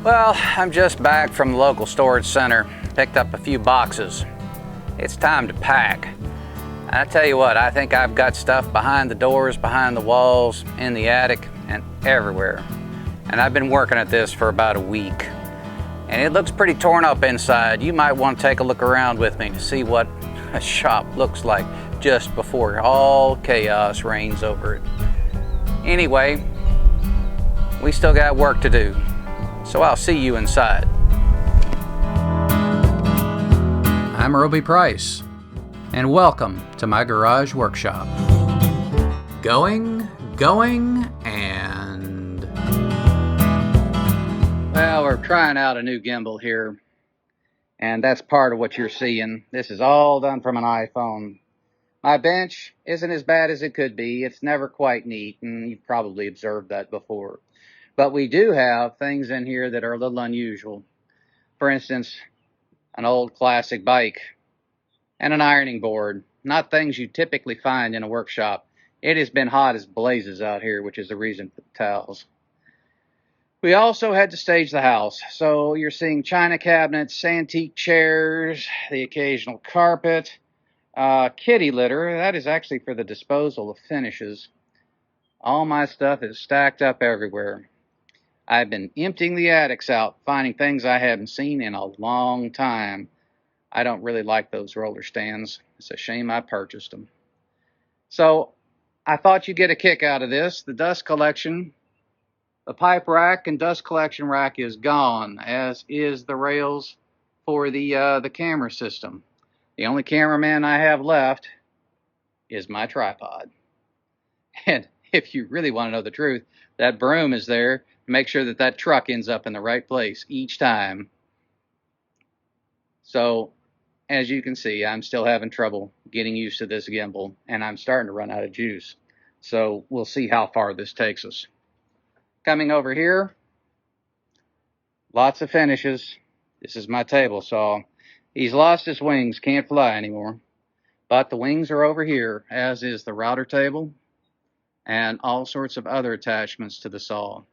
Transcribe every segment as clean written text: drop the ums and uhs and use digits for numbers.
Well, I'm just back from the local storage center. Picked up a few boxes. It's time to pack. And I tell you what, I think I've got stuff behind the doors, behind the walls, in the attic, and everywhere. And I've been working at this for about a week. And it looks pretty torn up inside. You might want to take a look around with me to see what a shop looks like just before all chaos reigns over it. Anyway, we still got work to do. So I'll see you inside. I'm Roby Price, and welcome to my garage workshop. Going, and... Well, we're trying out a new gimbal here, and that's part of what you're seeing. This is all done from an iPhone. My bench isn't as bad as it could be. It's never quite neat, and you've probably observed that before. But we do have things in here that are a little unusual. For instance, an old classic bike and an ironing board. Not things you typically find in a workshop. It has been hot as blazes out here, which is the reason for the towels. We also had to stage the house. So you're seeing china cabinets, antique chairs, the occasional carpet, kitty litter. That is actually for the disposal of finishes. All my stuff is stacked up everywhere. I've been emptying the attics out, finding things I haven't seen in a long time. I don't really like those roller stands. It's a shame I purchased them. So I thought you'd get a kick out of this. The dust collection, the pipe rack and dust collection rack is gone, as is the rails for the camera system. The only cameraman I have left is my tripod. And if you really want to know the truth, that broom is there to make sure that that truck ends up in the right place each time. So, as you can see, I'm still having trouble getting used to this gimbal, and I'm starting to run out of juice. So, we'll see how far this takes us. Coming over here, lots of finishes. This is my table saw. He's lost his wings, can't fly anymore. But the wings are over here, as is the router table and all sorts of other attachments to the saw.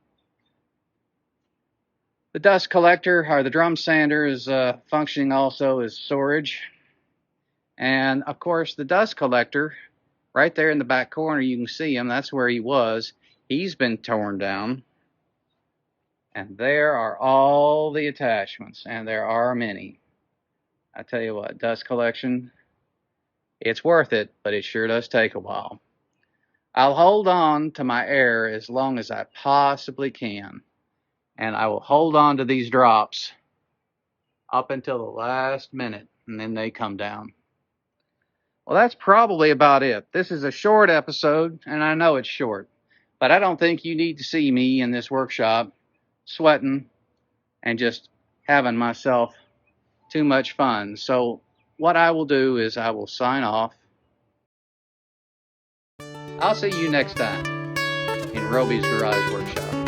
The dust collector, or the drum sander, is functioning also as storage. And of course, the dust collector, right there in the back corner, you can see him. That's where he was. He's been torn down. And there are all the attachments, and there are many. I tell you what, dust collection, it's worth it, but it sure does take a while. I'll hold on to my air as long as I possibly can. And I will hold on to these drops up until the last minute, and then they come down. Well, that's probably about it. This is a short episode, and I know it's short. But I don't think you need to see me in this workshop sweating and just having myself too much fun. So what I will do is I will sign off. I'll see you next time in Roby's Garage Workshop.